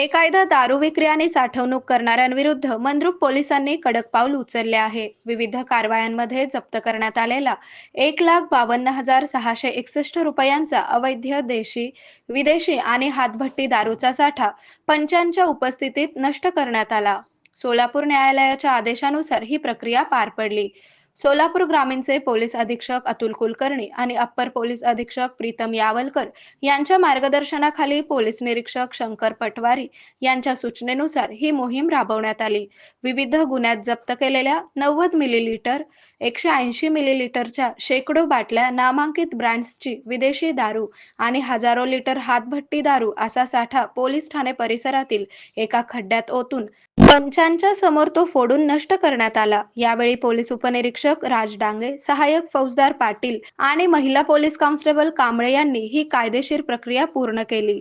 बेकायदा दारू विक्री आणि साठवणूक करणाऱ्यांविरुद्ध मंद्रुप पोलिसांनी कडक पाऊल उचलले आहे. विविध कारवायांमध्ये जप्त करण्यात आलेला 1,52,661 रुपयांचा अवैध विदेशी आणि हातभट्टी दारूचा साठा पंचांच्या उपस्थितीत नष्ट करण्यात आला. सोलापूर न्यायालयाच्या आदेशानुसार ही प्रक्रिया पार पडली. सोलापूर ग्रामीणचे पोलीस अधीक्षक अतुल कुलकर्णी आणि अप्पर पोलीस अधीक्षक प्रीतम यावलकर यांच्या मार्गदर्शनाखाली पोलीस निरीक्षक शंकर पटवारी यांच्या सूचनेनुसार ही मोहीम राबवण्यात आली. विविध गुन्ह्यात जप्त केलेल्या 90 मिलीलीटर, 180 मिलीलीटरच्या शेकडो बाटल्या नामांकित ब्रँड्सची विदेशी दारू आणि हजारो लिटर हातभट्टी दारू असा साठा पोलीस ठाणे परिसरातील एका खड्ड्यात ओतून पंचांच्या समोर तो फोडून नष्ट करण्यात आला. यावेळी पोलीस उपनिरीक्षक राज डांगे, सहाय्यक फौजदार पाटील आणि महिला पोलीस कॉन्स्टेबल कांबळे यांनी ही कायदेशीर प्रक्रिया पूर्ण केली.